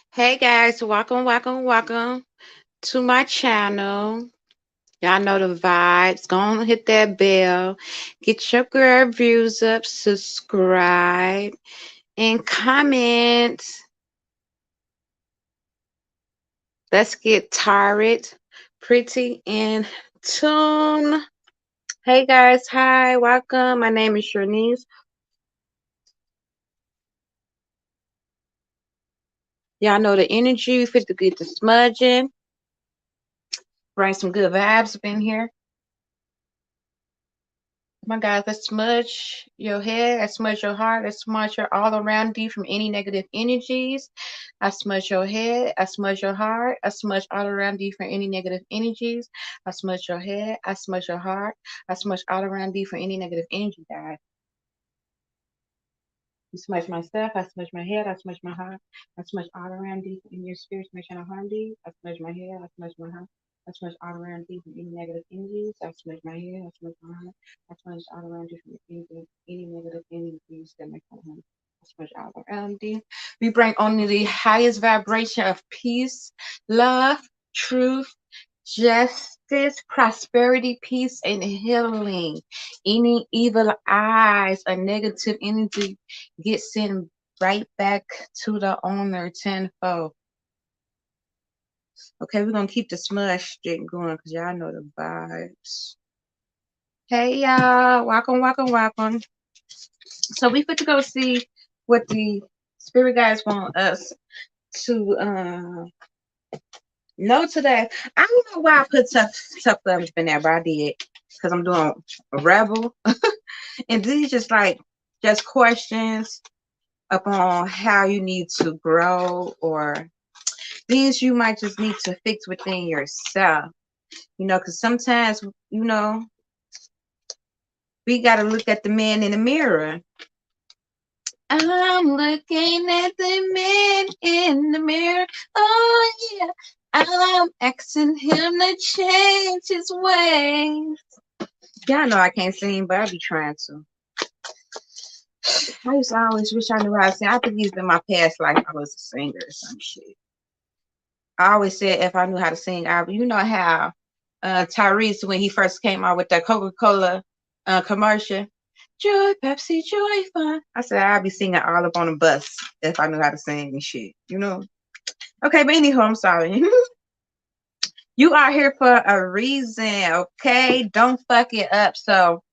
Hey guys, welcome to my channel. Y'all know the vibes. Go on, hit that bell. Get your girl views up, subscribe, and comment. Let's get tired, pretty, and tune. Hey guys, hi, welcome. My name is Shanice. Y'all know the energy. Fit to get the smudging. Bring some good vibes up in here. My God, let's smudge your head, I smudge your heart, I smudge your all around you from any negative energies. I smudge your head, I smudge your heart, I smudge all around you from any negative energies. I smudge your head, I smudge your heart, I smudge all around you from any negative energy, God. You smudge myself, I smudge my head, I smudge my heart, I smudge all around thee in your spirits, make sure no harm thee. I smudge my head, I smudge my heart, I smudge all around thee from any negative energies. I smudge my head, I smudge my heart, I smudge all around thee from any negative energies that make no harm. I smudge all around thee. We bring only the highest vibration of peace, love, truth, justice, prosperity, peace, and healing. Any evil eyes or negative energy get sent right back to the owner tenfold. Okay, we're gonna keep the smudge stick going because y'all know the vibes. Hey y'all, welcome. So we fit to go see what the spirit guides want us to know today. I don't know why I put tough love in there, but I did because I'm doing a rebel. And these just questions upon how you need to grow or things you might just need to fix within yourself. Because sometimes, we got to look at the man in the mirror. I'm looking at the man in the mirror. Oh, yeah. I'm asking him to change his ways. Y'all know I can't sing, but I be trying to. I used to always wish I knew how to sing. I think it's in my past life I was a singer or some shit. I always said if I knew how to sing, you know how Tyrese, when he first came out with that Coca-Cola commercial, Joy, Pepsi, Joy, fun. I said I'd be singing all up on the bus if I knew how to sing and shit, Okay, but anyhow, I'm sorry. You are here for a reason, okay? Don't fuck it up. So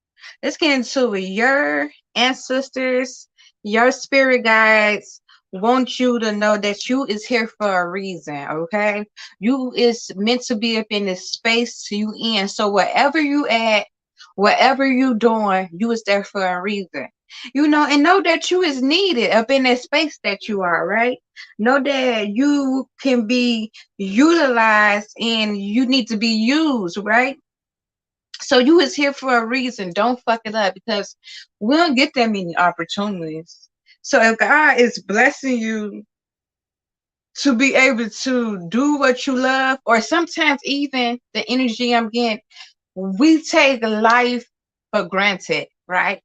let's get into it. Your ancestors, your spirit guides want you to know that you is here for a reason, okay? You is meant to be up in this space you in. So wherever you at, whatever you doing, you is there for a reason. And know that you is needed up in that space that you are, right? Know that you can be utilized and you need to be used, right? So you is here for a reason. Don't fuck it up because we don't get that many opportunities. So if God is blessing you to be able to do what you love, or sometimes even the energy I'm getting, we take life for granted, right?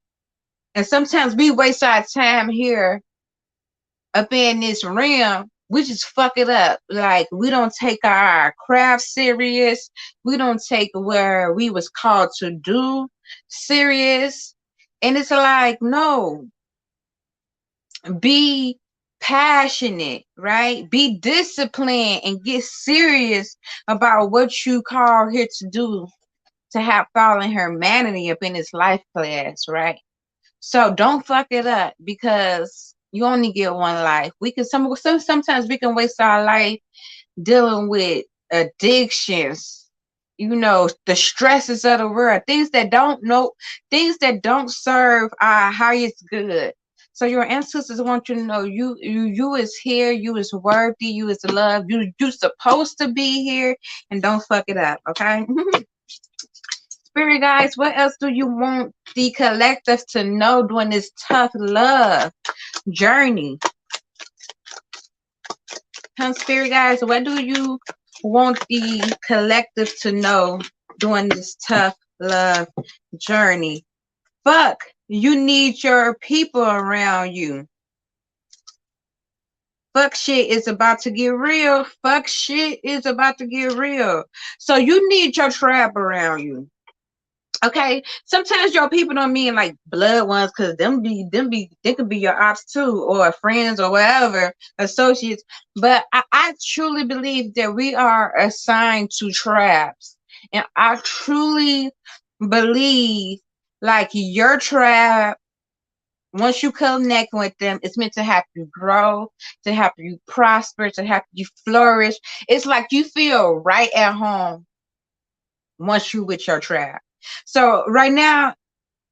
And sometimes we waste our time here up in this realm. We just fuck it up. Like we don't take our craft serious. We don't take where we was called to do serious. And it's like, no, be passionate, right? Be disciplined and get serious about what you call here to do to have fallen humanity up in this life class, right? So don't fuck it up because you only get one life. We can sometimes we can waste our life dealing with addictions, the stresses of the world, things that don't serve our highest good. So your ancestors want you to know you is here, you is worthy, you is loved, you supposed to be here, and don't fuck it up, okay? Spirit guys, what else do you want the collective to know during this tough love journey? Spirit guys, what do you want the collective to know during this tough love journey? Fuck, you need your people around you. Fuck shit is about to get real. Fuck shit is about to get real. So you need your trap around you. Okay, sometimes your people don't mean like blood ones, because they could be your ops too, or friends or whatever, associates. But I truly believe that we are assigned to traps, and I truly believe like your trap, once you connect with them, it's meant to help you grow, to help you prosper, to help you flourish. It's like you feel right at home once you with your trap. So right now,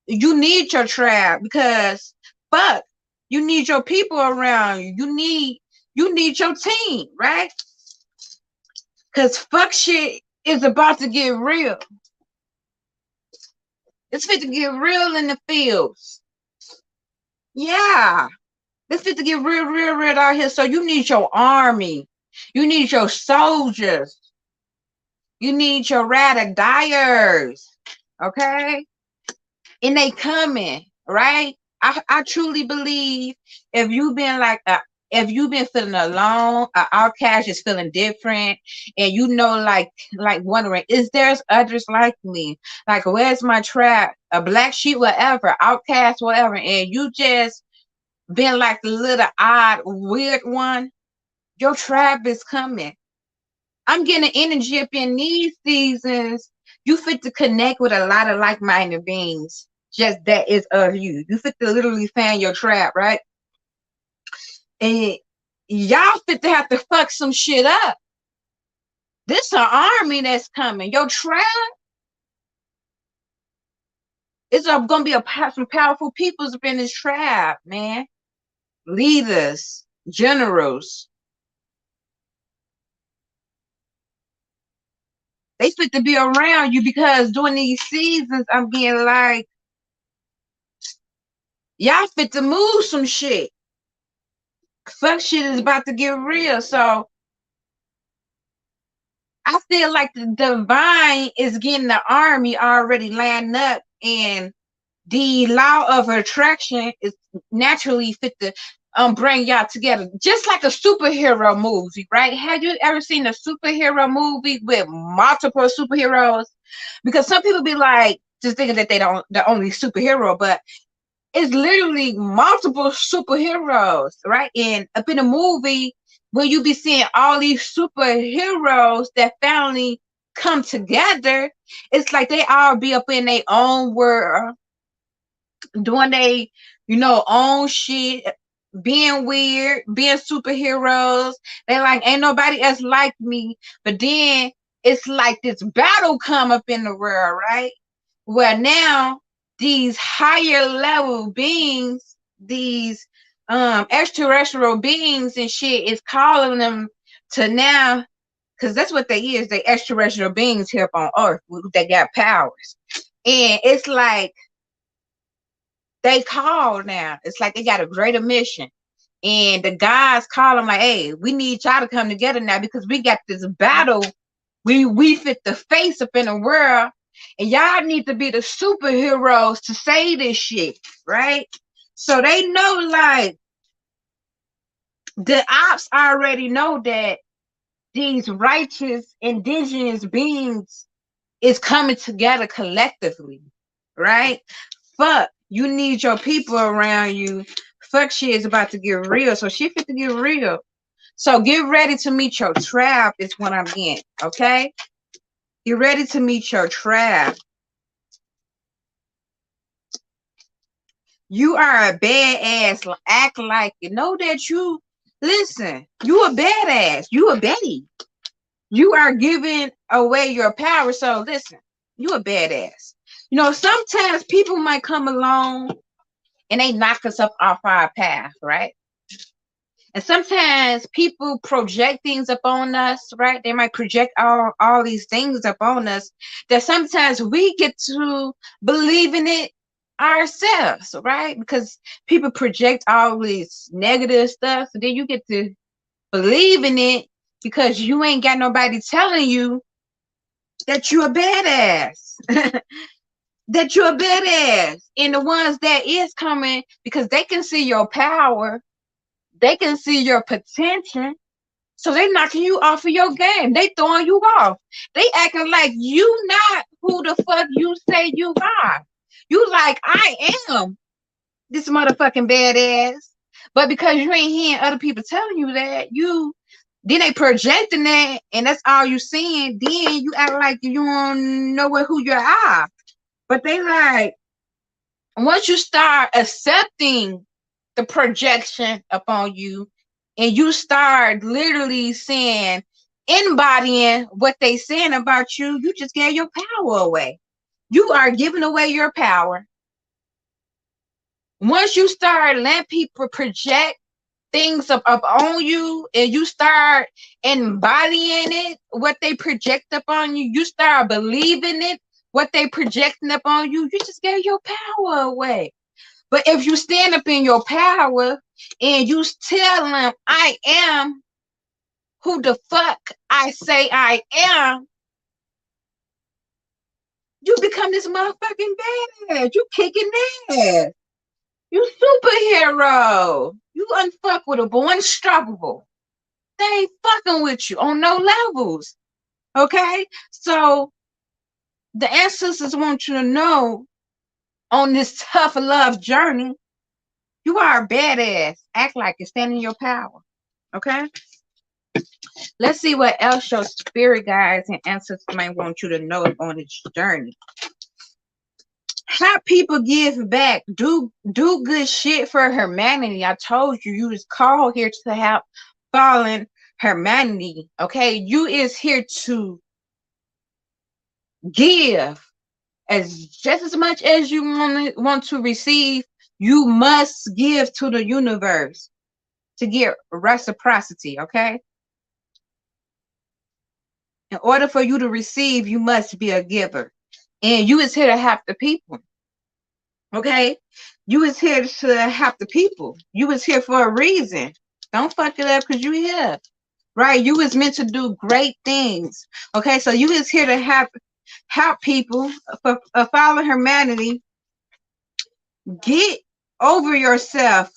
you need your trap because fuck, you need your people around you. You need your team, right? Cause fuck shit is about to get real. It's fit to get real in the fields. Yeah. It's fit to get real, real, real out here. So you need your army. You need your soldiers. You need your ride or diers. Okay? And they coming, right? I truly believe if you've been like if you've been feeling alone, outcast is feeling different, and you know, like wondering, is there's others like me? Like, where's my trap? A black sheep, whatever, outcast, whatever, and you just been like the little odd, weird one. Your trap is coming. I'm getting energy up in these seasons. You fit to connect with a lot of like-minded beings. Just that is of you. You fit to literally fan your trap, right? And y'all fit to have to fuck some shit up. This an army that's coming. Your trap is gonna be some powerful peoples up in this trap, man. Leaders, generals. They fit to be around you because during these seasons, I'm getting like, y'all fit to move some shit. Fuck shit is about to get real. So I feel like the divine is getting the army already lined up, and the law of attraction is naturally fit to bring y'all together, just like a superhero movie, right? Have you ever seen a superhero movie with multiple superheroes? Because some people be like just thinking that they don't the only superhero, but it's literally multiple superheroes, right? And up in a movie where you be seeing all these superheroes that finally come together, it's like they all be up in their own world, doing they, own shit, being weird, being superheroes. They like, ain't nobody else like me. But then it's like this battle come up in the world, right? Where now these higher level beings, these extraterrestrial beings and shit is calling them to now, because that's what they is. They extraterrestrial beings here up on Earth. They got powers. And it's like they call now. It's like they got a greater mission. And the guys call them like, hey, we need y'all to come together now because we got this battle. We fit the face up in the world. And y'all need to be the superheroes to say this shit, right? So they know, like, the ops already know that these righteous indigenous beings is coming together collectively, right? Fuck, you need your people around you. Fuck shit is about to get real. So shit fit to get real. So get ready to meet your trap is what I'm getting, okay? Get ready to meet your trap. You are a badass. Act like you know that you listen. You a badass. You a baddie. You are giving away your power. So listen, you a badass. Sometimes people might come along and they knock us up off our path, right? And sometimes people project things upon us, right? They might project all these things upon us that sometimes we get to believe in it ourselves, right? Because people project all this negative stuff, so then you get to believe in it because you ain't got nobody telling you that you're a badass. That you're a badass. And the ones that is coming, because they can see your power, They can see your potential. So they knocking you off of your game. They throwing you off. They acting like you not who the fuck you say you are. You like, I am this motherfucking badass. But because you ain't hearing other people telling you that, then they projecting that, and that's all you seeing. Then you act like you don't know who you are. But they like, once you start accepting the projection upon you, and you start literally saying, embodying what they saying about you, you just gave your power away. You are giving away your power. Once you start letting people project things up on you, and you start embodying it, what they project upon you, you start believing it, what they projecting upon you, you just gave your power away. But if you stand up in your power and you tell them, I am who the fuck I say I am, you become this motherfucking badass. You kicking ass. You superhero. You unfuckable, unstoppable. They ain't fucking with you on no levels. Okay? So the ancestors want you to know, on this tough love journey, you are a badass. Act like it. Stand in your power. Okay? Let's see what else your spirit guides and ancestors might want you to know on this journey. Help people give back. Do good shit for humanity. I told you, you was called here to help fallen humanity. Okay? You is here to give just as much as you want to receive. You must give to the universe to get reciprocity. Okay? In order for you to receive, you must be a giver. And you is here to help the people. Okay? You is here to help the people. You is here for a reason. Don't fuck it up because you here. Right? You is meant to do great things. Okay? So you is here to help people, for follow humanity. Get over yourself.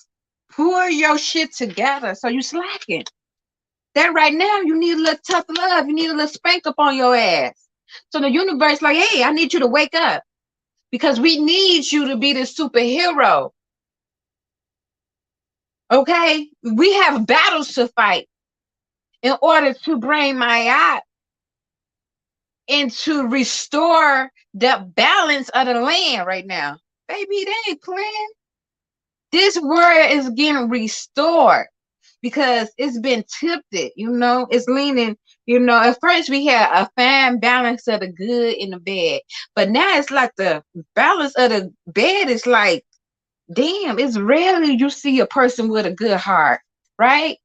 Pull your shit together. So you slacking. That right now, you need a little tough love. You need a little spank up on your ass. So the universe like, hey, I need you to wake up. Because we need you to be the superhero. Okay? We have battles to fight in order to bring Maya and to restore the balance of the land right now. Baby, they ain't playing. This world is getting restored because it's been tilted, it's leaning, at first we had a fine balance of the good and the bad, but now it's like the balance of the bad is like, damn, it's rarely you see a person with a good heart, right?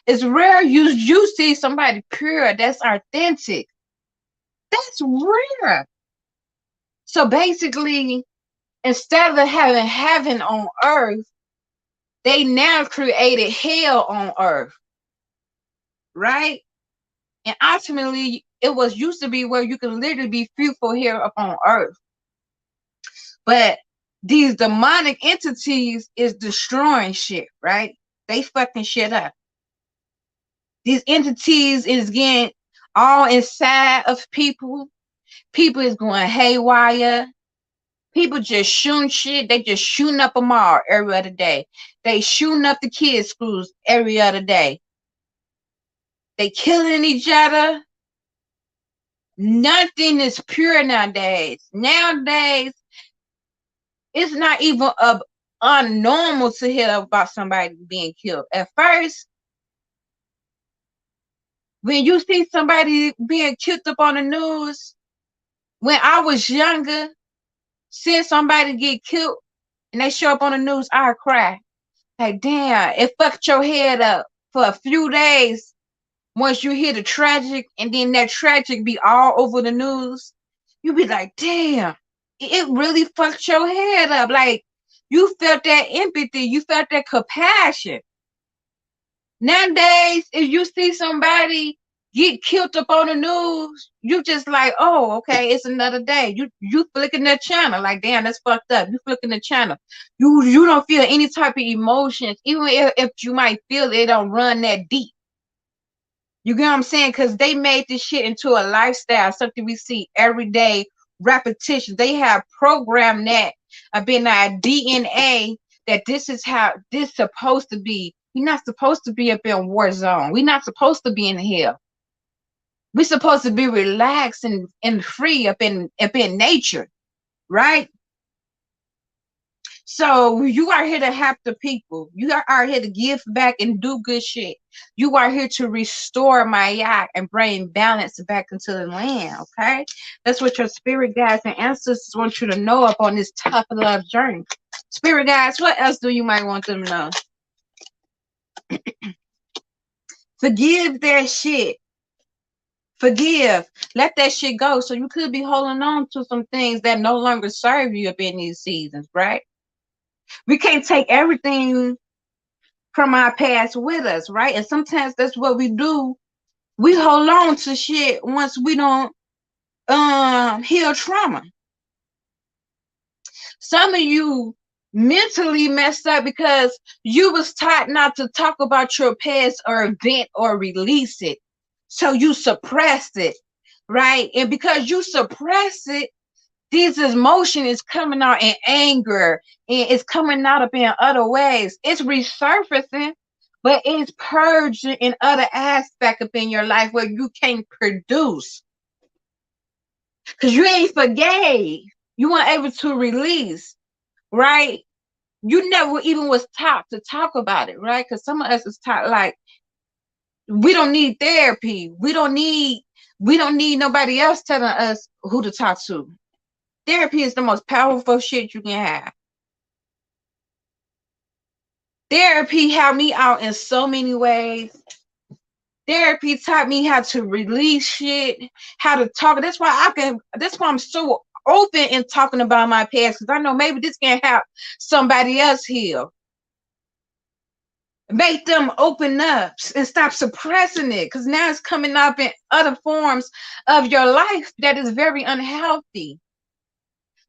It's rare you see somebody pure, that's authentic. That's rare. So basically, instead of having heaven on earth, they now created hell on earth, right? And ultimately, it was used to be where you can literally be fruitful here upon earth. But these demonic entities is destroying shit, right? They fucking shit up. These entities is getting all inside of people. People is going haywire. People just shooting shit. They just shooting up a mall every other day. They shooting up the kids' schools every other day. They killing each other. Nothing is pure nowadays. Nowadays, it's not even unnormal to hear about somebody being killed. At first, when you see somebody being killed up on the news, when I was younger, seeing somebody get killed and they show up on the news, I cry. Like, damn, it fucked your head up for a few days once you hear the tragic, and then that tragic be all over the news. You be like, damn, it really fucked your head up. Like, you felt that empathy, you felt that compassion. Nowadays, if you see somebody get killed up on the news, you just like, oh, okay, it's another day. You flicking the channel, like, damn, that's fucked up. You flicking the channel. You don't feel any type of emotions, even if you might feel it don't run that deep. You get what I'm saying? Because they made this shit into a lifestyle, something we see every day, repetition. They have programmed that up in our DNA that this is how this supposed to be. We're not supposed to be up in war zone. We're not supposed to be in hell. We're supposed to be relaxed and free up in nature, right? So you are here to help the people. You are here to give back and do good shit. You are here to restore my yacht and bring balance back into the land. Okay, that's what your spirit guides and ancestors want you to know up on this tough love journey. Spirit guides, what else do you might want them to know? Forgive their shit. Forgive. Let that shit go. So you could be holding on to some things that no longer serve you up in these seasons, right? We can't take everything from our past with us, right? And sometimes that's what we do. We hold on to shit once we don't heal trauma. Some of you mentally messed up because you was taught not to talk about your past or vent or release it. So you suppressed it, right? And because you suppress it, this emotion is coming out in anger and it's coming out up in other ways. It's resurfacing, but it's purging in other aspects up in your life where you can't produce. Because you ain't forgave. You weren't able to release, right? You never even was taught to talk about it, right? Because some of us is taught like we don't need therapy. We don't need nobody else telling us who to talk to. Therapy is the most powerful shit you can have. Therapy helped me out in so many ways. Therapy taught me how to release shit, how to talk. That's why I'm so open in talking about my past, because I know maybe this can help somebody else heal. Make them open up and stop suppressing it, because now it's coming up in other forms of your life that is very unhealthy.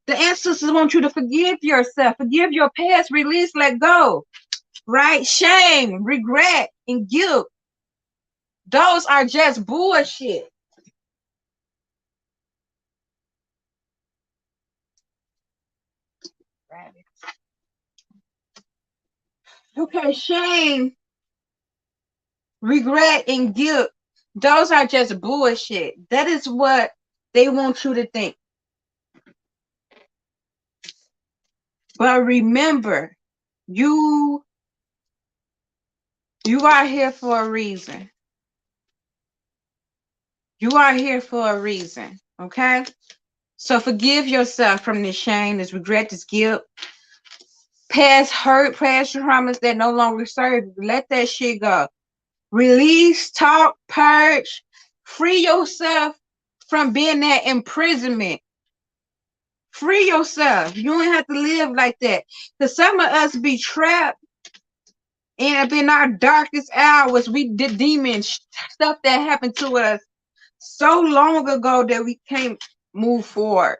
The ancestors want you to forgive yourself, forgive your past, release, let go, right? Shame, regret, and guilt. Those are just bullshit. Okay, shame, regret, and guilt. Those are just bullshit. That is what they want you to think. But remember, you are here for a reason. You are here for a reason. Okay? So forgive yourself from this shame, this regret, this guilt, past hurt, past traumas that no longer serve you. Let that shit go. Release, talk, purge, free yourself from being that imprisonment. Free yourself. You don't have to live like that. Because some of us be trapped and in our darkest hours, we did demon stuff that happened to us so long ago that we can't move forward.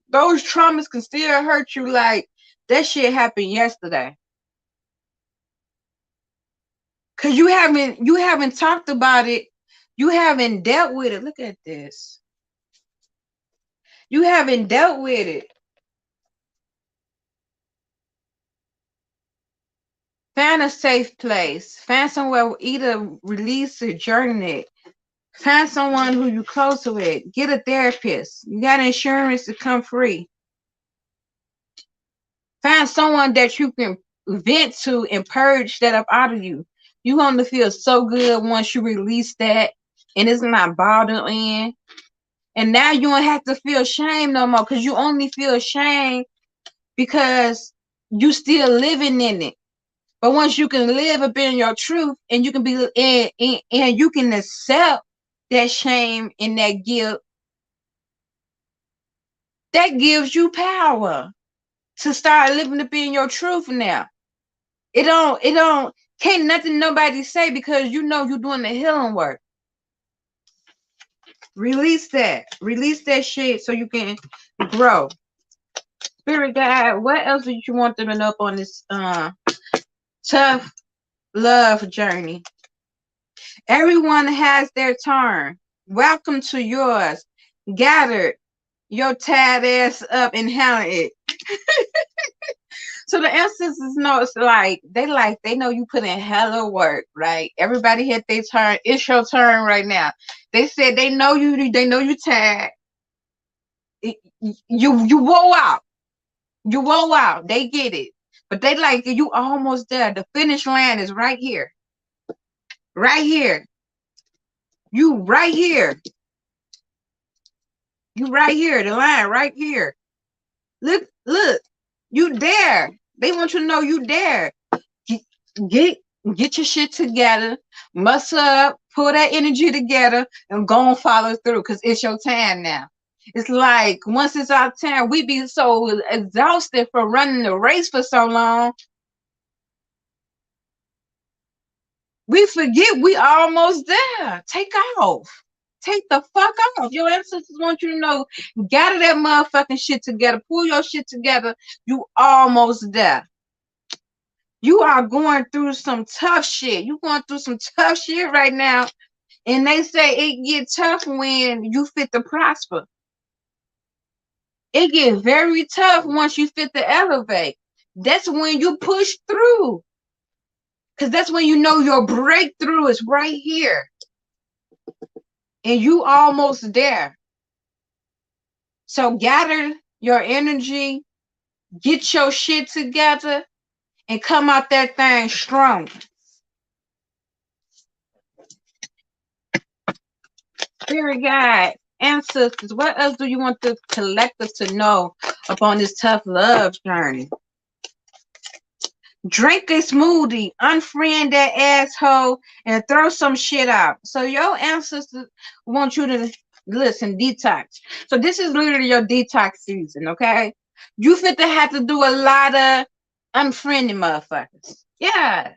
Those traumas can still hurt you like that shit happened yesterday. Cause you haven't talked about it. You haven't dealt with it. Look at this. You haven't dealt with it. Find a safe place. Find somewhere either release or journey it. Find someone who you close with. Get a therapist. You got insurance to come free. Find someone that you can vent to and purge that up out of you. You're going to feel so good once you release that and it's not bothering. And now you don't have to feel shame no more, because you only feel shame because you still living in it. But once you can live up in your truth and you can be and you can accept that shame and that guilt, that gives you power to start living up in your truth now. It don't can't nothing nobody say, because you know you're doing the healing work. Release that shit so you can grow. Spirit guide, what else did you want them to know up on this tough love journey? Everyone has their turn. Welcome to yours. Gather your tad ass up and handle it. So the ancestors know it's like they know you put in hella work, right? Everybody had their turn. It's your turn right now. They said they know you tired. You wore out. You wore out. They get it. But they like you almost there. The finish line is right here. Right here. You right here. You right here. The line right here. Look. You there. They want you to know you there. Get get your shit together, muscle up, pull that energy together, and go and follow through because it's your time now. It's like once it's our time, we be so exhausted from running the race for so long, we forget we almost there. Take off. Take the fuck off. Your ancestors want you to know, gather that motherfucking shit together, pull your shit together. You almost there. You are going through some tough shit. You going through some tough shit right now. And they say it get tough when you fit to prosper. It get very tough once you fit to elevate. That's when you push through. Because that's when you know your breakthrough is right here. And you almost there. So gather your energy, get your shit together, and come out that thing strong. Spirit guide, ancestors, what else do you want the collective to know upon this tough love journey? Drink a smoothie, unfriend that asshole, and throw some shit out. So your ancestors want you to listen, detox. So this is literally your detox season, okay? You fit to have to do a lot of unfriending motherfuckers. Yeah.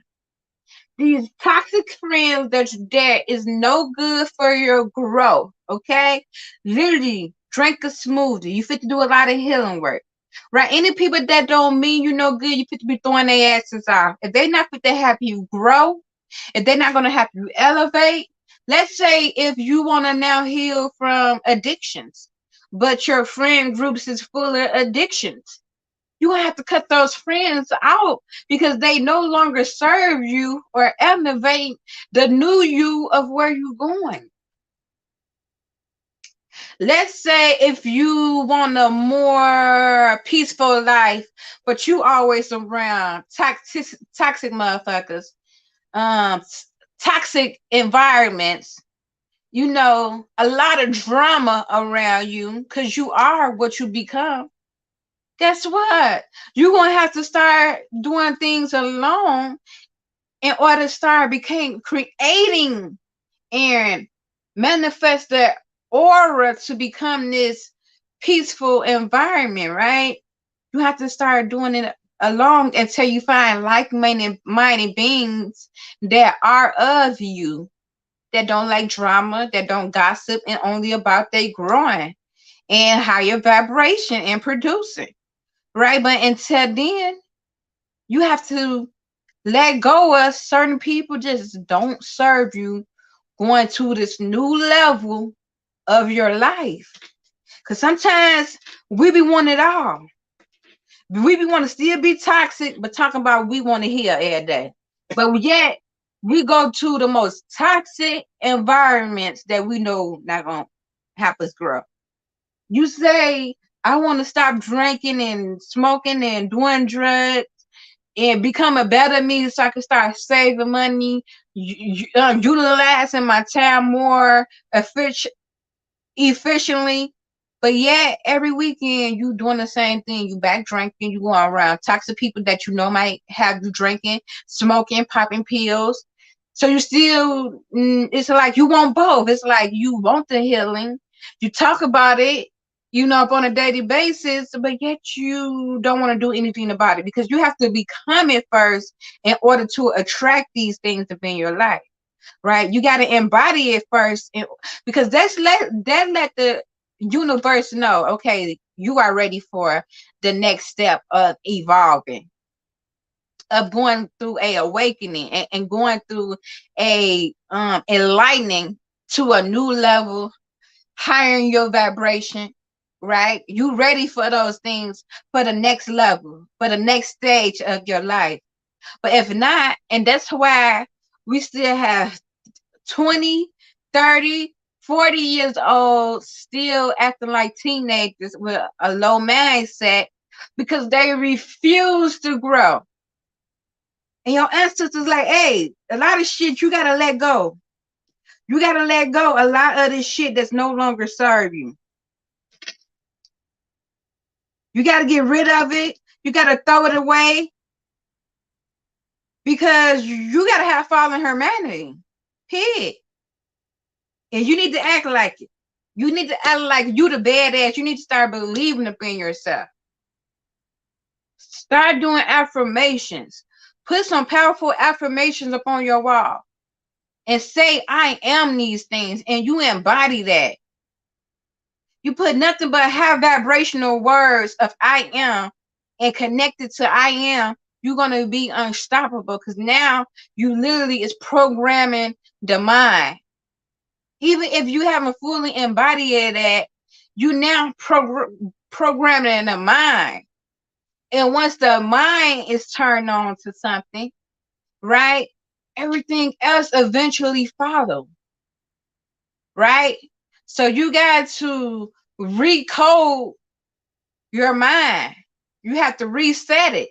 These toxic friends that is no good for your growth, okay? Literally, drink a smoothie. You fit to do a lot of healing work. Right? Any people that don't mean you no good, you fit to be throwing their asses off. If they not fit to help you grow, if they're not gonna help you elevate, let's say if you wanna now heal from addictions, but your friend groups is full of addictions, you have to cut those friends out because they no longer serve you or elevate the new you of where you're going. Let's say if you want a more peaceful life, but you always around toxic motherfuckers, um, toxic environments, you know, a lot of drama around you because you are what you become. Guess what? You're gonna have to start doing things alone in order to start became creating and manifest the aura to become this peaceful environment, right? You have to start doing it alone until you find like-minded beings that are of you, that don't like drama, that don't gossip, and only about they growing and higher vibration and producing. Right? But until then, you have to let go of certain people just don't serve you going to this new level of your life. Because sometimes we be wanting it all. We be want to still be toxic, but talking about we want to heal every day. But yet we go to the most toxic environments that we know not gonna help us grow. You say, I want to stop drinking and smoking and doing drugs and become a better me so I can start saving money, utilizing my time more efficiently. But yet, every weekend, you doing the same thing. You back drinking, you going around toxic people that you know might have you drinking, smoking, popping pills. So you still, it's like you want both. It's like you want the healing. You talk about it, you know, up on a daily basis, but yet you don't want to do anything about it because you have to become it first in order to attract these things up in your life. right? You got to embody it first, because let the universe know, okay, you are ready for the next step of evolving, of going through a awakening, and going through a enlightening to a new level, higher in your vibration, right? You ready for those things, for the next level, for the next stage of your life. But if not, and that's why we still have 20, 30, 40 years old still acting like teenagers with a low mindset, because they refuse to grow. And your ancestors like, hey, a lot of shit you gotta let go. You gotta let go a lot of this shit that's no longer serve you. You gotta get rid of it. You gotta throw it away, because you gotta have fallen humanity. Period. And you need to act like it. You need to act like you the badass. You need to start believing up in yourself. Start doing affirmations. Put some powerful affirmations up on your wall and say, I am these things, and you embody that. You put nothing but high vibrational words of I am and connected to I am, you're going to be unstoppable, because now you literally is programming the mind. Even if you haven't fully embodied that, you now programming the mind. And once the mind is turned on to something, right, everything else eventually follows, right? So you got to recode your mind. You have to reset it.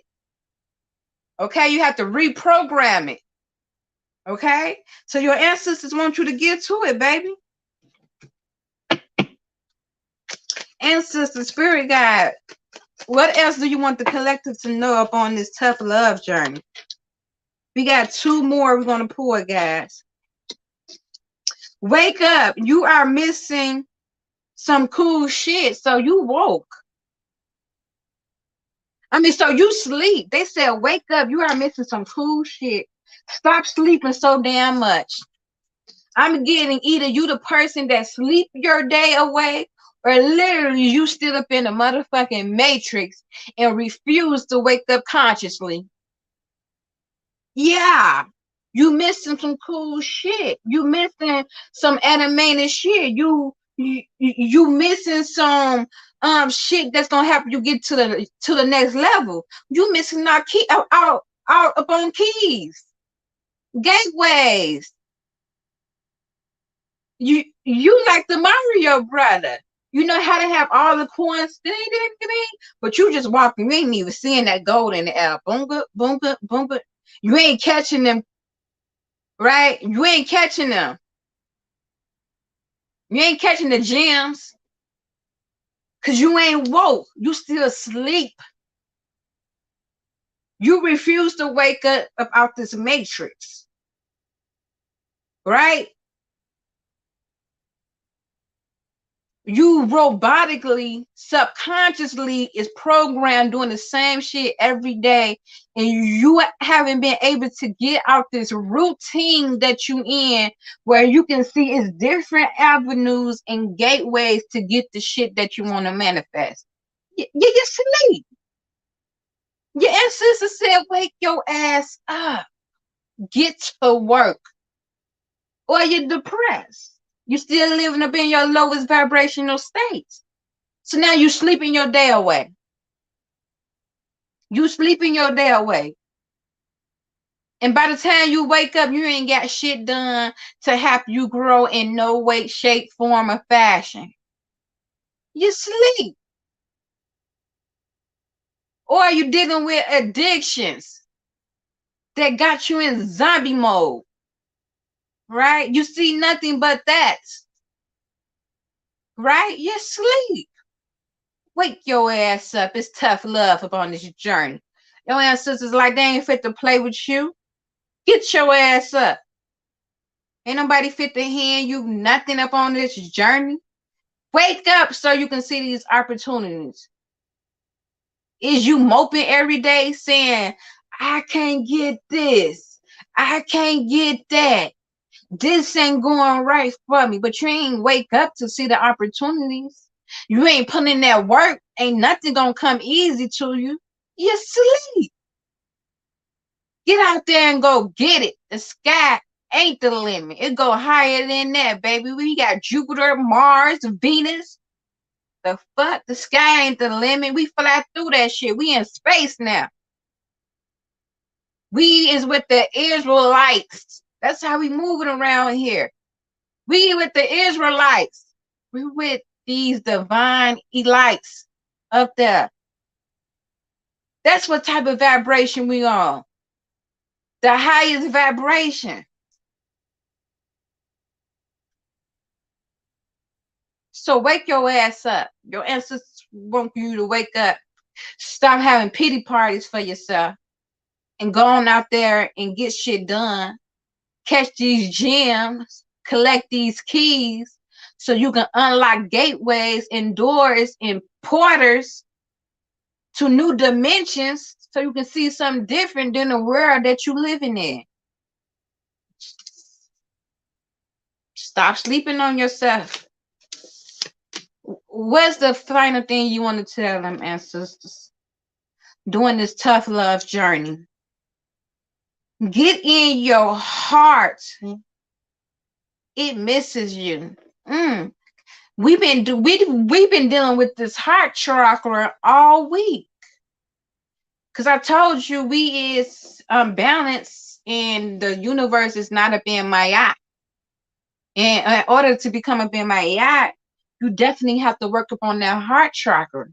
Okay, you have to reprogram it. Okay, so your ancestors want you to get to it, baby. Ancestor, spirit guide, what else do you want the collective to know up on this tough love journey? We got two more we're going to pull, guys. Wake up. You are missing some cool shit. So you woke. So you sleep. They said, wake up. You are missing some cool shit. Stop sleeping so damn much. I'm getting either you the person that sleep your day away, or literally you still up in the motherfucking matrix and refuse to wake up consciously. Yeah. You missing some cool shit. You missing some animated shit. You missing some shit that's gonna help you get to the next level. You missing our key out up on keys, gateways. You like the Mario brother. You know how to have all the coins, but you just walking. You ain't even seeing that gold in the air. Boom, boom, boom, boom. You ain't catching them, right? You ain't catching them. You ain't catching the gems, because you ain't woke. You still asleep. You refuse to wake up out this matrix, right? You robotically, subconsciously is programmed doing the same shit every day, and you haven't been able to get out this routine that you in, where you can see it's different avenues and gateways to get the shit that you want to manifest. You sleep. Your ancestors said, wake your ass up, get to work, or you're depressed. You still living up in your lowest vibrational states. So now you sleeping your day away. You sleeping your day away. And by the time you wake up, you ain't got shit done to help you grow in no way, shape, form, or fashion. You sleep. Or you dealing with addictions that got you in zombie mode. Right? You see nothing but that. Right? You sleep. Wake your ass up. It's tough love up on this journey. Your ancestors like they ain't fit to play with you. Get your ass up. Ain't nobody fit to hand you nothing up on this journey. Wake up so you can see these opportunities. Is you moping every day saying, I can't get this, I can't get that? This ain't going right for me, but you ain't wake up to see the opportunities. You ain't putting in that work. Ain't nothing gonna come easy to you. You're sleep. Get out there and go get it. The sky ain't the limit. It go higher than that, baby. We got Jupiter, Mars, Venus. The fuck? The sky ain't the limit. We fly through that shit. We in space now. We is with the Israelites. That's how we moving around here. We with the Israelites. We with these divine elites up there. That's what type of vibration we on. The highest vibration. So wake your ass up. Your ancestors want you to wake up. Stop having pity parties for yourself and go on out there and get shit done. Catch these gems, collect these keys so you can unlock gateways and doors and porters to new dimensions so you can see something different than the world that you living in. Stop sleeping on yourself. What's the final thing you want to tell them, ancestors, during this tough love journey? Get in your heart. It misses you. We've been dealing with this heart chakra all week. Cause I told you we is unbalanced and the universe is not a Mayat. And in order to become a Mayat, you definitely have to work upon that heart chakra.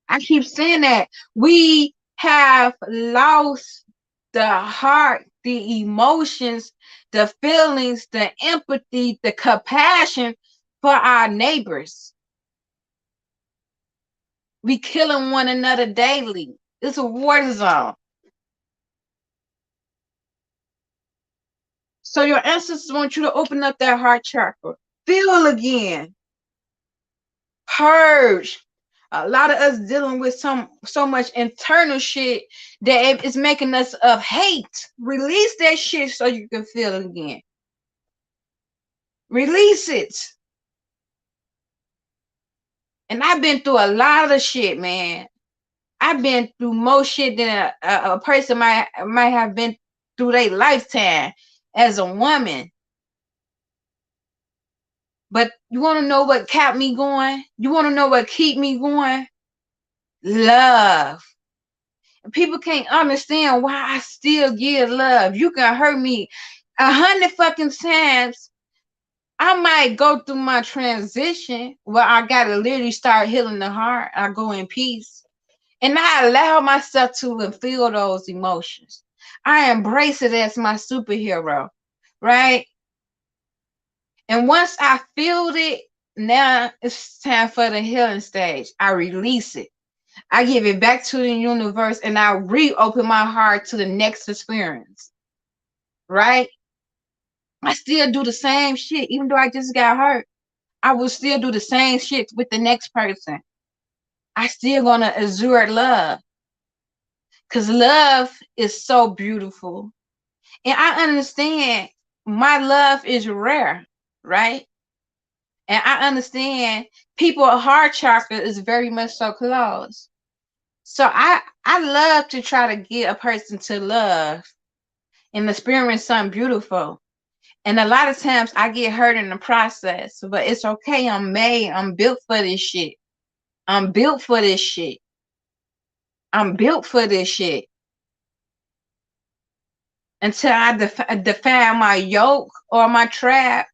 I keep saying that we have lost the heart, the emotions, the feelings, the empathy, the compassion for our neighbors. We killing one another daily. It's a war zone. So your ancestors want you to open up that heart chakra. Feel again. Purge. A lot of us dealing with so much internal shit that is making us of hate. Release that shit so you can feel again. Release it. And I've been through a lot of shit, man. I've been through more shit than a person might have been through their lifetime as a woman. But you want to know what kept me going? You want to know what keep me going? Love. People can't understand why I still give love. You can hurt me 100 fucking times. I might go through my transition where I gotta literally start healing the heart. I go in peace. And I allow myself to feel those emotions. I embrace it as my superhero, right? And once I feel it, now it's time for the healing stage. I release it. I give it back to the universe and I reopen my heart to the next experience, right? I still do the same shit. Even though I just got hurt, I will still do the same shit with the next person. I still gonna exert love. Because love is so beautiful. And I understand my love is rare, right? And I understand people's heart chakra is very much so close. So I love to try to get a person to love and experience something beautiful. And a lot of times I get hurt in the process, but it's okay. I'm built for this shit. I'm built for this shit. I'm built for this shit. Until I define my yoke or my trap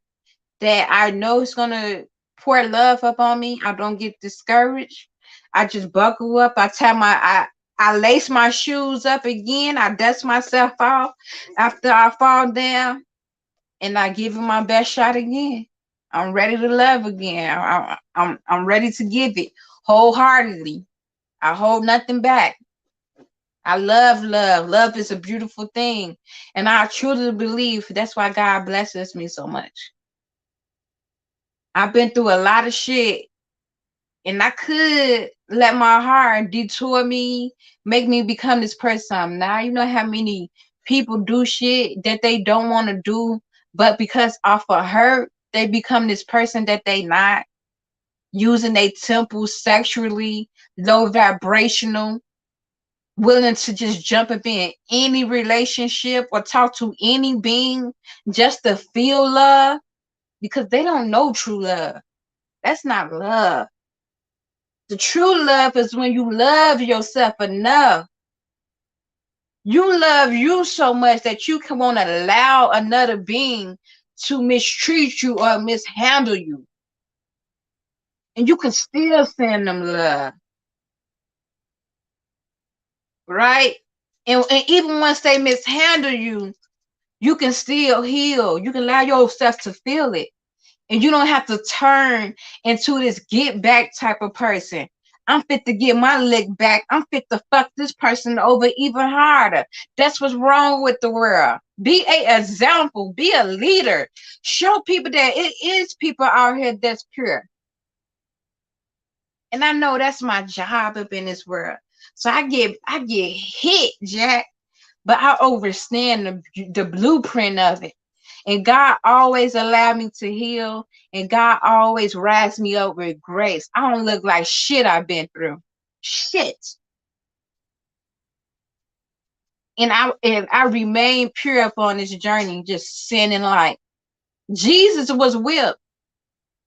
that I know is going to pour love up on me, I don't get discouraged. I just buckle up. I lace my shoes up again. I dust myself off after I fall down, and I give it my best shot again. I'm ready to love again. I'm ready to give it wholeheartedly. I hold nothing back. I love love. Love is a beautiful thing. And I truly believe that's why God blesses me so much. I've been through a lot of shit. And I could let my heart detour me, make me become this person I'm now. You know how many people do shit that they don't want to do But because off of hurt, they become this person that they not, using their temples sexually, low vibrational, willing to just jump up in any relationship or talk to any being just to feel love, because they don't know true love. That's not love. The true love is when you love yourself enough. You love you so much that you can want to allow another being to mistreat you or mishandle you. And you can still send them love. Right? And even once they mishandle you, you can still heal. You can allow yourself to feel it. And you don't have to turn into this get back type of person. I'm fit to get my lick back. I'm fit to fuck this person over even harder. That's what's wrong with the world. Be an example. Be a leader. Show people that it is people out here that's pure. And I know that's my job up in this world. So I get hit, Jack, but I understand the blueprint of it. And God always allowed me to heal. And God always rise me up with grace. I don't look like shit I've been through. Shit. And I remain pure upon this journey, just sinning like Jesus was whipped.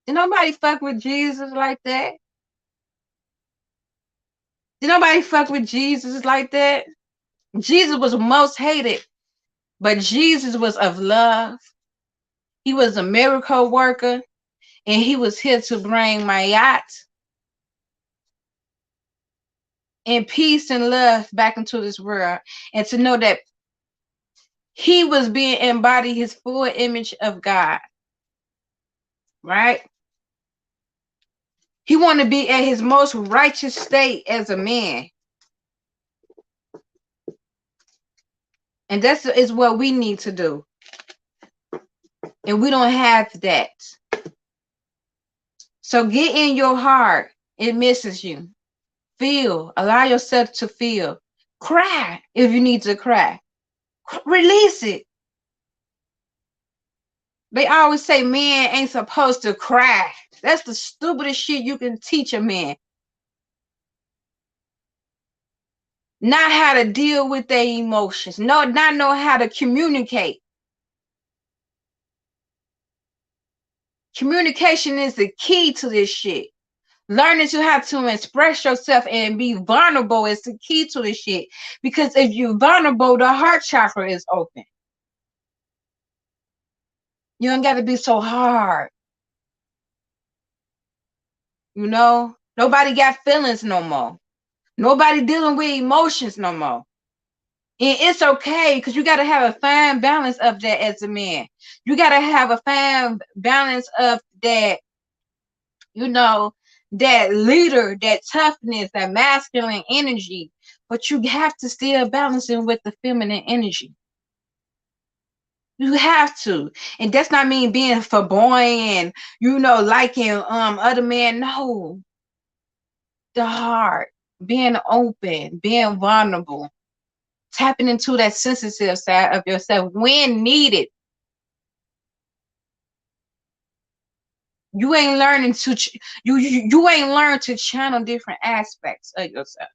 Did nobody fuck with Jesus like that? Did nobody fuck with Jesus like that? Jesus was most hated, but Jesus was of love. He was a miracle worker, and he was here to bring my yacht and peace and love back into this world, and to know that he was being embodied his full image of God, right? He wanted to be at his most righteous state as a man. And that's is what we need to do. And we don't have that. So get in your heart. It misses you. Feel. Allow yourself to feel. Cry if you need to cry. Release it. They always say men ain't supposed to cry. That's the stupidest shit you can teach a man. Not how to deal with their emotions. No, not know how to communicate. Communication is the key to this shit. Learning to how to express yourself and be vulnerable is the key to this shit. Because if you're vulnerable, the heart chakra is open. You don't got to be so hard. You know, nobody got feelings no more. Nobody dealing with emotions no more. And it's okay, because you got to have a fine balance of that as a man. You got to have a fine balance of that, you know, that leader, that toughness, that masculine energy. But you have to still balance it with the feminine energy. You have to. And that's not mean being for boy and, you know, liking other men. No. The heart, being open, being vulnerable, tapping into that sensitive side of yourself when needed. You ain't learning to you ain't learned to channel different aspects of yourself.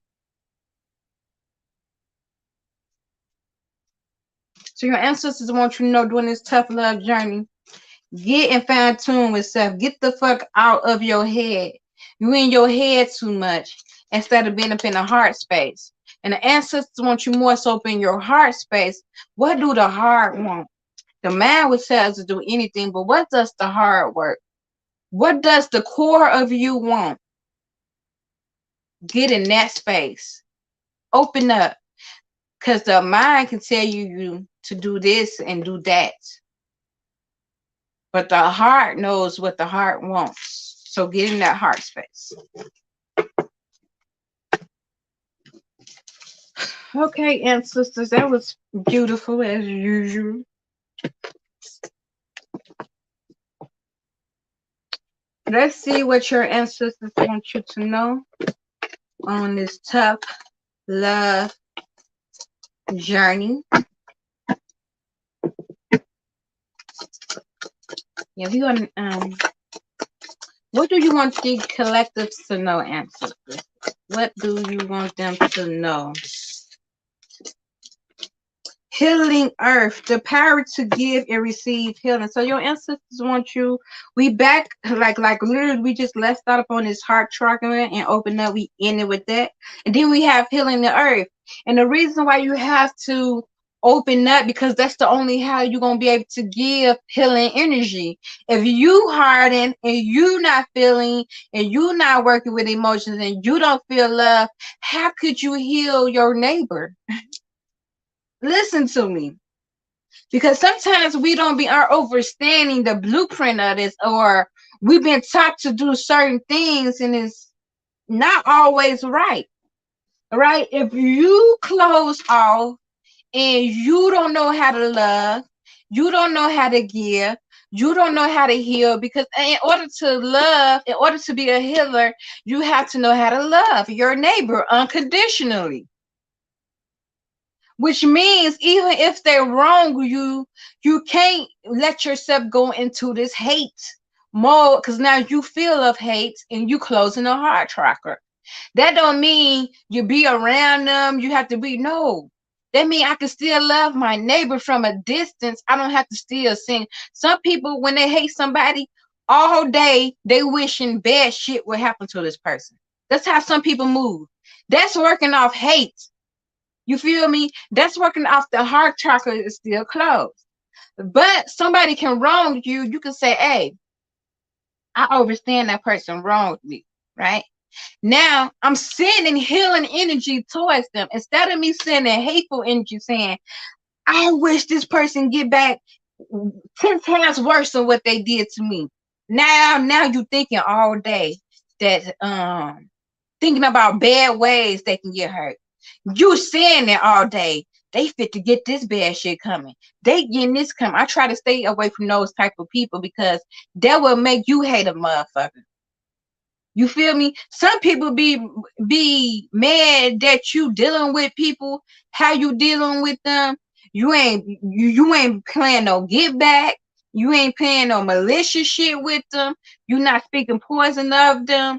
So your ancestors want you to know during this tough love journey, get in fine tune with self. Get the fuck out of your head. You in your head too much instead of being up in the heart space. And the ancestors want you more so up in your heart space. What do the heart want? The mind would tell us to do anything, but what does the heart work? What does the core of you want? Get in that space. Open up. Because the mind can tell you to do this and do that. But the heart knows what the heart wants. So get in that heart space. Okay, ancestors, that was beautiful as usual. Let's see what your ancestors want you to know on this tough love journey. Yeah, we gonna what do you want the collectives to know, ancestors? What do you want them to know? Healing earth, the power to give and receive healing. So your ancestors want you. We back like literally we just left out up on this heart chakra and open up. We ended with that, and then we have healing the earth. And the reason why you have to open up because that's the only how you're gonna be able to give healing energy. If you harden and you not feeling and you not working with emotions and you don't feel love, how could you heal your neighbor? Listen to me. Because sometimes we don't be are understanding the blueprint of this, or we've been taught to do certain things and it's not always right. Right? If you close off and you don't know how to love, you don't know how to give, you don't know how to heal, because in order to love, in order to be a healer, you have to know how to love your neighbor unconditionally. Which means even if they're wrong, you can't let yourself go into this hate mode because now you feel of hate and you closing the heart tracker. That don't mean you be around them. You have to be no. That mean I can still love my neighbor from a distance. I don't have to still sing. Some people when they hate somebody all day, they wishing bad shit would happen to this person. That's how some people move. That's working off hate. You feel me? That's working off the heart chakra is still closed. But somebody can wrong you. You can say, hey, I understand that person wronged me, right? Now I'm sending healing energy towards them instead of me sending hateful energy saying, I wish this person get back 10 times worse than what they did to me. Now you thinking all day that thinking about bad ways they can get hurt. You saying that all day. They fit to get this bad shit coming. They getting this coming. I try to stay away from those type of people because that will make you hate a motherfucker. You feel me? Some people be mad that you dealing with people, how you dealing with them. You ain't playing no get back. You ain't playing no malicious shit with them. You not speaking poison of them.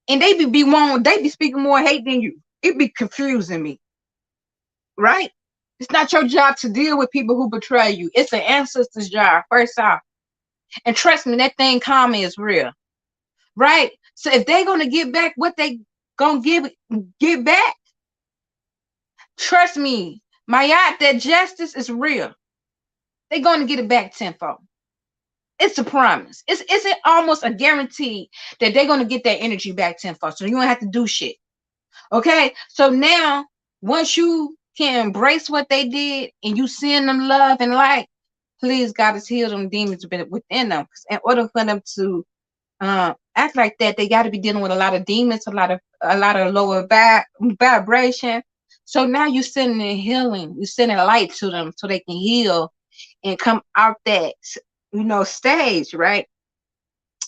And they be speaking more hate than you. It be confusing me. Right? It's not your job to deal with people who betray you. It's an ancestor's job, first off. And trust me, that thing karma is real. Right? So if they're gonna get back what they gonna give back, trust me, my yacht, that justice is real. They're gonna get it back tenfold. It's a promise. It's almost a guarantee that they're gonna get that energy back tenfold. So you don't have to do shit. Okay? So now once you can embrace what they did and you send them love and light, please God has healed them demons within them. In order for them to act like that, they got to be dealing with a lot of demons, a lot of lower vibration. So now you're sending healing, you're sending light to them so they can heal and come out that stage, right?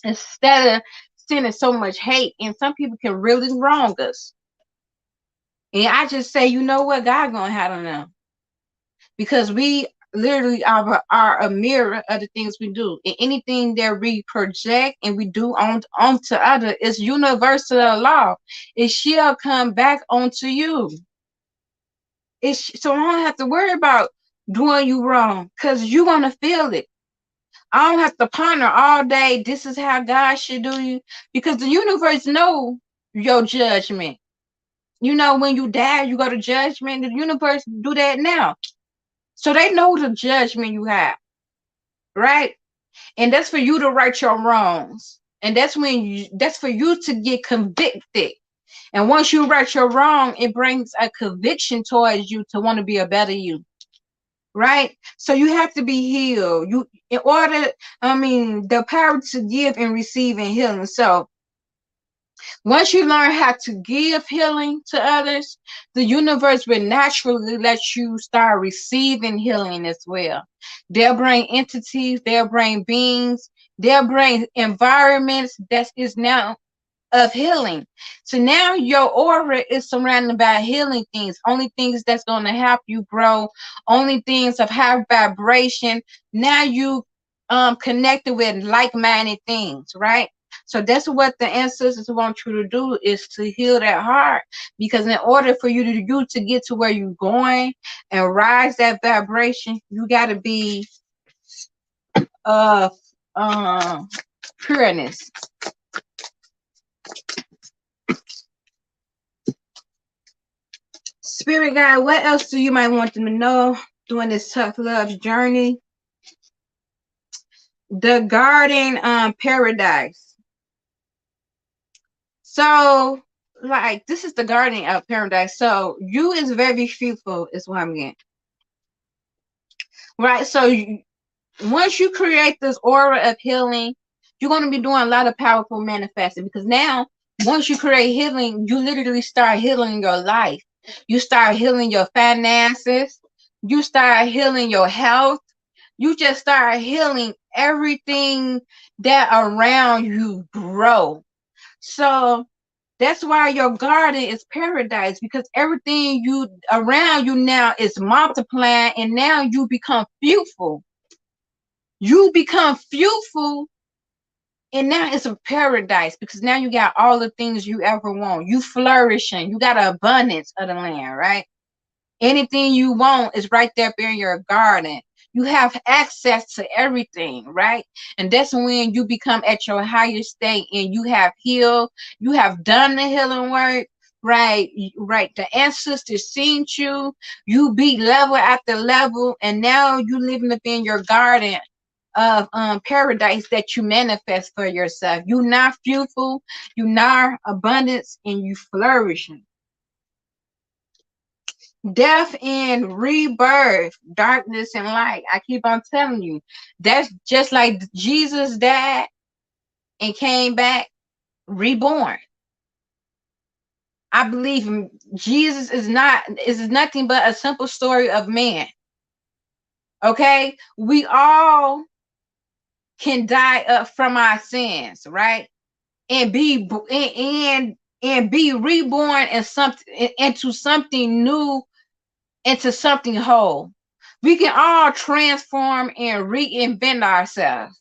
Instead of sending so much hate, and some people can really wrong us. And I just say, you know what, God gonna handle them because we literally are a mirror of the things we do, and anything that we project and we do onto other is universal law. It shall come back onto you. So I don't have to worry about doing you wrong because you're gonna feel it. I don't have to ponder all day. This is how God should do you because the universe know your judgment. When you die, you go to judgment. The universe do that now. So they know the judgment you have, right? And that's for you to right your wrongs. And that's for you to get convicted. And once you right your wrong, it brings a conviction towards you to want to be a better you. Right? So you have to be healed. The power to give and receive and healing. So once you learn how to give healing to others, the universe will naturally let you start receiving healing as well. They'll bring entities, they'll bring beings, they'll bring environments that is now of healing. So now your aura is surrounded by healing things, only things that's going to help you grow, only things of high vibration. Now you connected with like-minded things, right? So that's what the ancestors want you to do, is to heal that heart, because in order for you to get to where you're going and rise that vibration, you got to be of pureness. Spirit guide, what else do you might want them to know during this tough love journey? The garden paradise. So, like, this is the garden of paradise. So you is very fruitful, is what I'm getting. Right. So once you create this aura of healing, you're going to be doing a lot of powerful manifesting, because now once you create healing, you literally start healing your life. You start healing your finances. You start healing your health. You just start healing everything that around you grow. So that's why your garden is paradise, because everything you around you now is multiplying, and now you become fruitful. You become fruitful, and now it's a paradise, because now you got all the things you ever want. You flourishing. You got an abundance of the land, right? Anything you want is right there in your garden. You have access to everything, right? And that's when you become at your highest state, and you have healed. You have done the healing work, right? Right. The ancestors seen you. You beat level after level, and now you living up in your garden of paradise that you manifest for yourself. You not fruitful, you not abundance, and you flourishing. Death and rebirth, darkness and light. I keep on telling you, that's just like Jesus died and came back reborn. I believe Jesus is nothing but a simple story of man. Okay, we all can die up from our sins, right? And be reborn in something, into something new, into something whole. We can all transform and reinvent ourselves,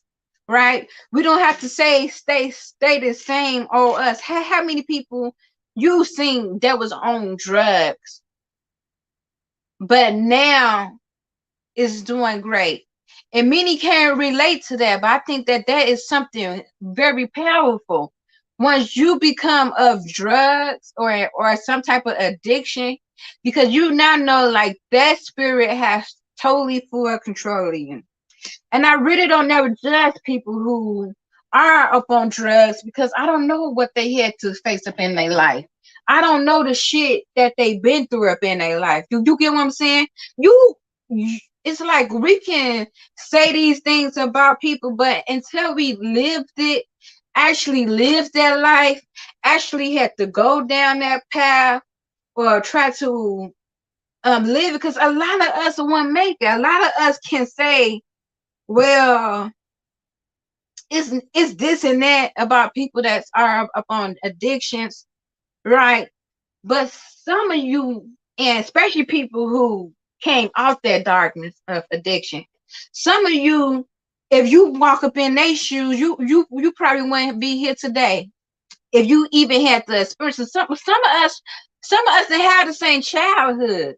right? We don't have to stay the same old us. How many people you seen that was on drugs, but now is doing great? And many can't relate to that, but I think that is something very powerful. Once you become of drugs or some type of addiction, because you now know, like, that spirit has totally full control of you. And I really don't never judge people who are up on drugs, because I don't know what they had to face up in their life. I don't know the shit that they've been through up in their life. You get what I'm saying? It's like we can say these things about people, but until we lived it, actually lived that life, actually had to go down that path or try to live it, because a lot of us won't make it. A lot of us can say, well, it's this and that about people that are up on addictions, right? But some of you, and especially people who came out that darkness of addiction, some of you, if you walk up in their shoes, you probably wouldn't be here today. If you even had the experience of some of us that had the same childhood,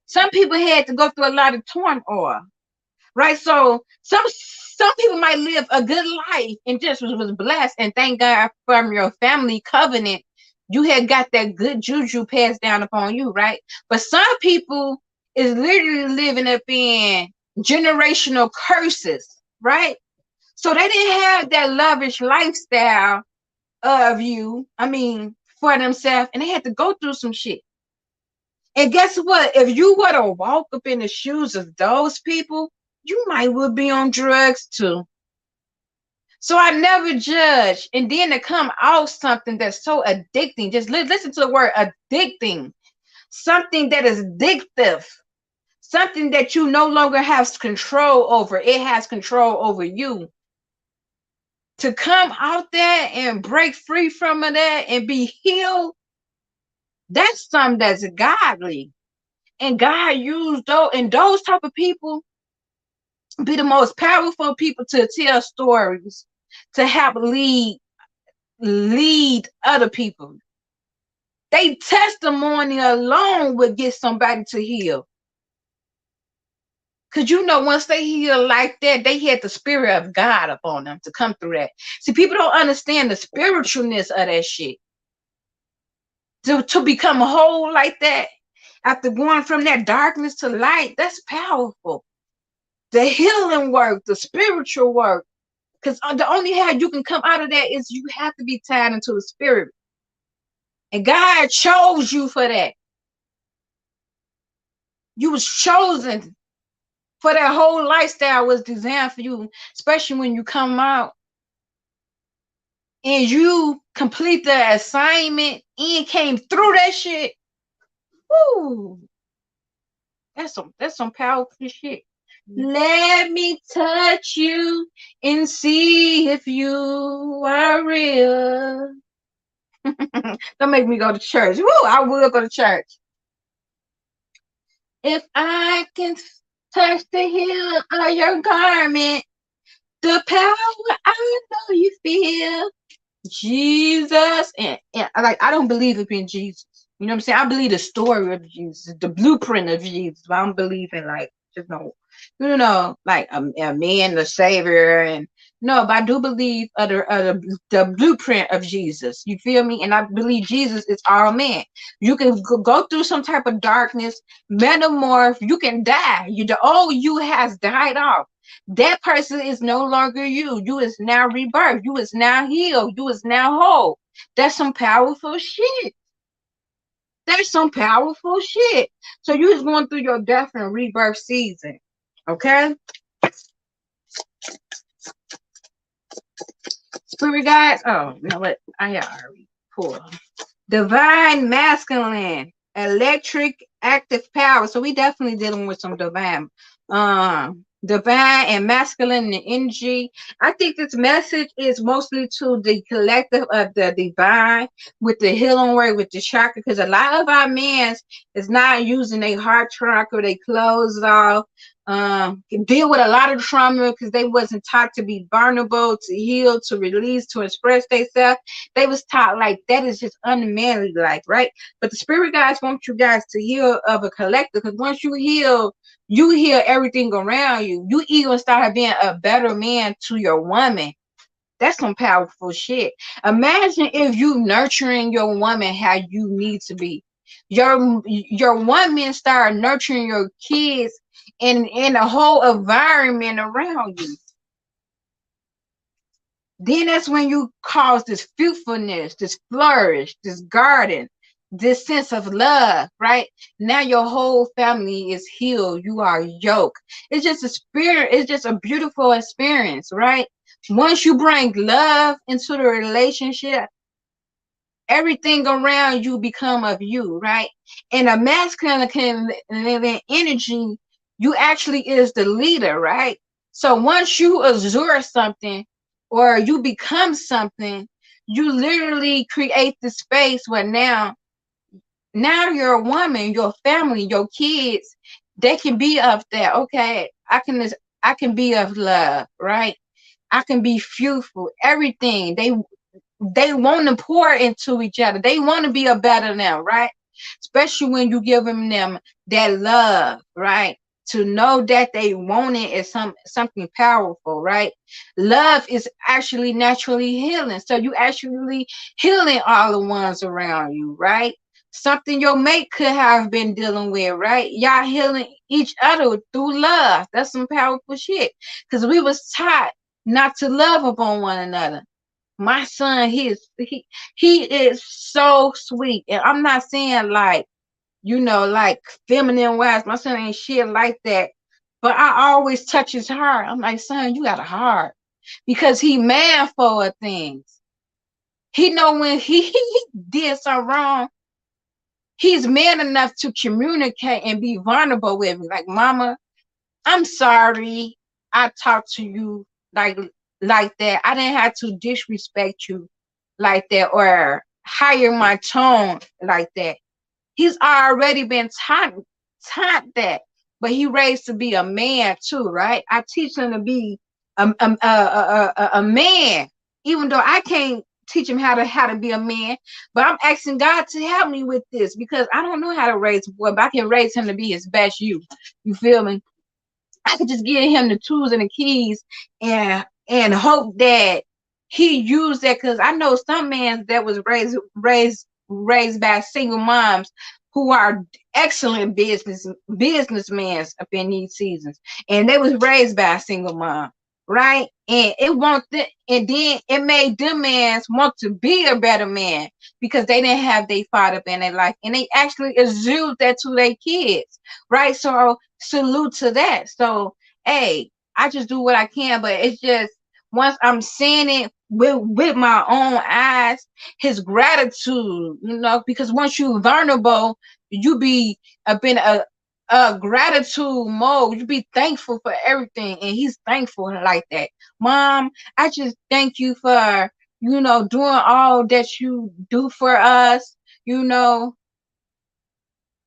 some people had to go through a lot of turmoil, right? So some people might live a good life and just was blessed, and thank God from your family covenant, you had got that good juju passed down upon you, right? But some people is literally living up in generational curses, right? So they didn't have that lavish lifestyle of you, for themselves, and they had to go through some shit. And guess what? If you were to walk up in the shoes of those people, you might would be on drugs too. So I never judge. And then to come out something that's so addicting, just listen to the word addicting. Something that is addictive. Something that you no longer have control over. It has control over you. To come out there and break free from that and be healed, that's something that's godly. And God used those type of people be the most powerful people to tell stories, to help lead other people. They testimony alone would get somebody to heal. Because once they heal like that, they had the spirit of God upon them to come through that. See, people don't understand the spiritualness of that shit. To become whole like that, after going from that darkness to light, that's powerful. The healing work, the spiritual work. Because the only how you can come out of that is you have to be tied into the spirit. And God chose you for that. You was chosen for that. Whole lifestyle was designed for you, especially when you come out and you complete the assignment and came through that shit. Woo! That's some powerful shit. Let me touch you and see if you are real. Don't make me go to church. Woo! I will go to church. If I can touch the hem of your garment, the power I know you feel. Jesus. And like, I don't believe it in Jesus. You know what I'm saying? I believe the story of Jesus, the blueprint of Jesus. But I don't believe in like just like a man, the savior, and no, but I do believe the blueprint of Jesus. You feel me? And I believe Jesus is our man. You can go through some type of darkness, metamorph. You can die. The old you has died off. That person is no longer you. You is now rebirth. You is now healed. You is now whole. That's some powerful shit. That's some powerful shit. So you is going through your death and rebirth season. Okay? Spirit guides. Oh, you know what? I already pulled. Divine masculine, electric, active power. So we definitely dealing with some divine and masculine energy. I think this message is mostly to the collective of the divine with the healing work with the chakra, because a lot of our men is not using their heart chakra, they closed off. Can deal with a lot of trauma because they wasn't taught to be vulnerable, to heal, to release, to express themselves. They was taught like that is just unmanly, like, right? But the spirit guides want you guys to heal of a collective, because once you heal everything around you. You even start being a better man to your woman. That's some powerful shit. Imagine if you nurturing your woman how you need to be. Your woman start nurturing your kids in the whole environment around you. Then that's when you cause this fruitfulness, this flourish, this garden, this sense of love, right? Now your whole family is healed. You are yoked. It's just a spirit. It's just a beautiful experience, right? Once you bring love into the relationship, everything around you become of you, right? And a masculine energy, you actually is the leader, right? So once you absorb something or you become something, you literally create the space where now you're a woman, your family, your kids, they can be of that. Okay, I can be of love, right? I can be fruitful. Everything they want to pour into each other. They want to be a better them, right? Especially when you give them that love, right? To know that they want it is something powerful, right? Love is actually naturally healing. So you actually healing all the ones around you, right? Something your mate could have been dealing with, right? Y'all healing each other through love. That's some powerful shit. Because we was taught not to love upon one another. My son, he is so sweet. And I'm not saying like, like feminine wise. My son ain't shit like that. But I always touch his heart. I'm like, son, you got a heart. Because he mad for things. He know when he did something wrong, he's man enough to communicate and be vulnerable with me. Like, mama, I'm sorry I talked to you like that. I didn't have to disrespect you like that or higher my tone like that. He's already been taught that. but he raised to be a man too, right? I teach him to be a man, even though I can't teach him how to be a man. But I'm asking God to help me with this because I don't know how to raise a boy, but I can raise him to be his best you. You feel me? I could just give him the tools and the keys and hope that he used that, because I know some men that was raised by single moms who are excellent businessmen up in these seasons, and they was raised by a single mom, right? And it want and then it made them men want to be a better man because they didn't have their father in their life, and they actually exude that to their kids, right? So salute to that. So hey, I just do what I can, but it's just once I'm seeing it with my own eyes, his gratitude, because once you're vulnerable, you be up in a gratitude mode. You be thankful for everything, and he's thankful like that. Mom, I just thank you for doing all that you do for us.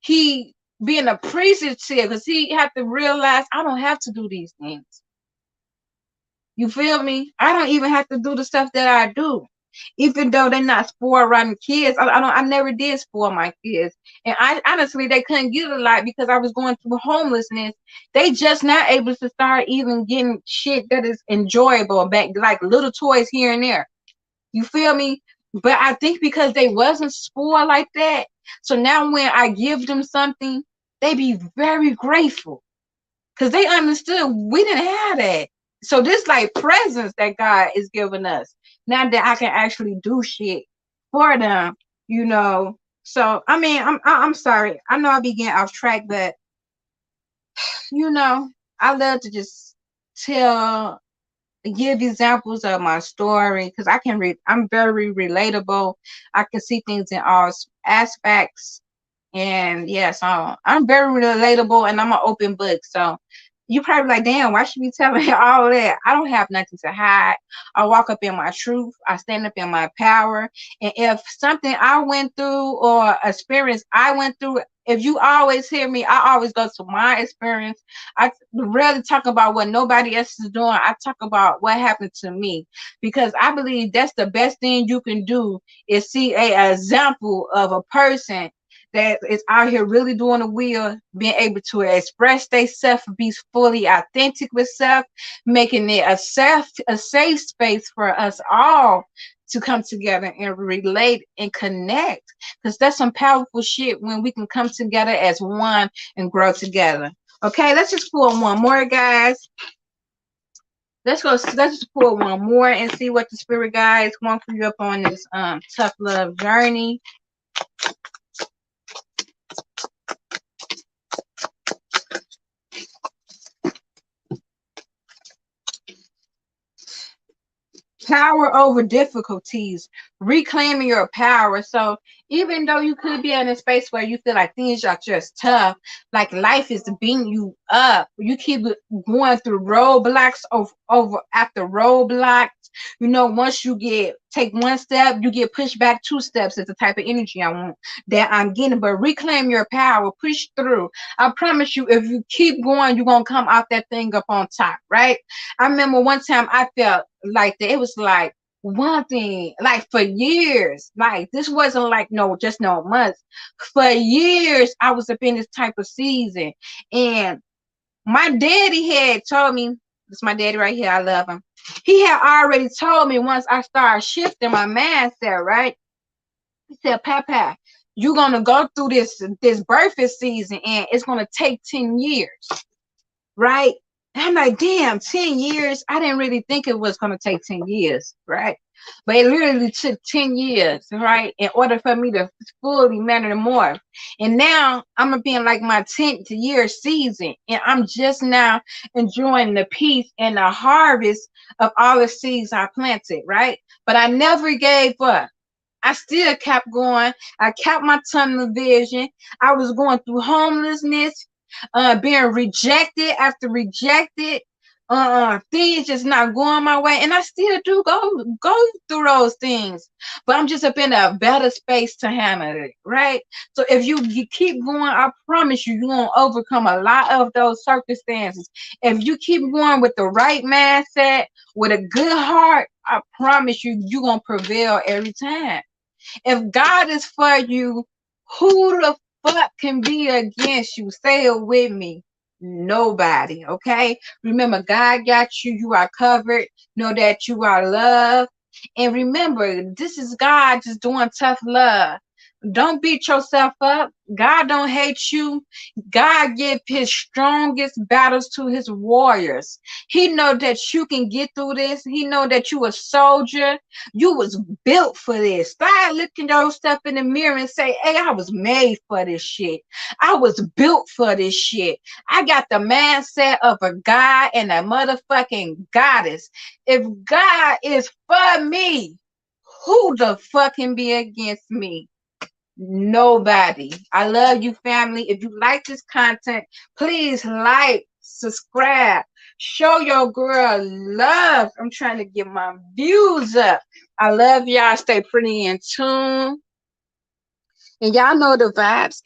He being appreciative because he have to realize I don't have to do these things. You feel me? I don't even have to do the stuff that I do, even though they're not spoiled rotten kids. I never did spoil my kids, and I honestly they couldn't get a lot because I was going through homelessness. They just not able to start even getting shit that is enjoyable back, like little toys here and there. You feel me? But I think because they wasn't spoiled like that, so now when I give them something, they be very grateful because they understood we didn't have that. So this like presence that God is giving us now that I can actually do shit for them, you know. So I mean, I'm sorry. I know I be getting off track, but I love to just tell give examples of my story because I can read. I'm very relatable. I can see things in all aspects, and yeah, so I'm very relatable, and I'm an open book. So you probably like, damn, why should we telling me all that? I don't have nothing to hide. I walk up in my truth. I stand up in my power. And if something I went through or experience I went through, if you always hear me, I always go to my experience. I rarely talk about what nobody else is doing. I talk about what happened to me because I believe that's the best thing you can do is see a example of a person that is out here really doing the will, being able to express themselves, be fully authentic with self, making it a safe space for us all to come together and relate and connect. Because that's some powerful shit when we can come together as one and grow together. Okay, let's just pull one more, guys. Let's go. Let's just pull one more and see what the spirit guides want for you up on this tough love journey. Power over difficulties, reclaiming your power. So even though you could be in a space where you feel like things are just tough, like life is beating you up, you keep going through roadblocks over after roadblocks. Once you take one step, you get pushed back 2 steps. Is the type of energy I want that I'm getting. But reclaim your power, push through. I promise you, if you keep going, you're gonna come out that thing up on top, right? I remember one time I felt like that. It was like one thing, like for years, like this wasn't like just no months. For years, I was up in this type of season, and my daddy had told me, this is my daddy right here, I love him. He had already told me once I started shifting my mindset, right? He said, Papa, you're gonna go through this birthing season, and it's gonna take 10 years, right? And I'm like, damn, 10 years. I didn't really think it was going to take 10 years, right? But it literally took 10 years, right? In order for me to fully metamorph. And now I'm going to be in like my 10th year season. And I'm just now enjoying the peace and the harvest of all the seeds I planted, right? But I never gave up. I still kept going. I kept my tunnel vision. I was going through homelessness, being rejected after rejected, things just not going my way, and I still do go through those things, but I'm just up in a better space to handle it, right? So if you keep going, I promise you, you're gonna overcome a lot of those circumstances. If you keep going with the right mindset, with a good heart, I promise you, you're gonna prevail every time. If God is for you, who the fuck can be against you? Say it with me. Nobody. Okay. Remember, God got you. You are covered. Know that you are loved. And remember, this is God just doing tough love. Don't beat yourself up. God don't hate you. God give his strongest battles to his warriors. He know that you can get through this. He know that you a soldier. You was built for this. Start looking yourself in the mirror and say, hey, I was made for this shit. I was built for this shit. I got the mindset of a god and a motherfucking goddess. If God is for me, who the fuck can be against me? Nobody. I love you, family. If you like this content, please like, subscribe, show your girl love. I'm trying to get my views up. I love y'all. Stay pretty in tune. And y'all know the vibes.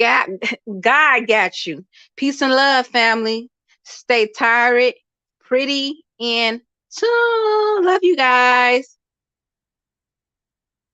God got you. Peace and love, family. Stay tired, pretty in tune. Love you guys.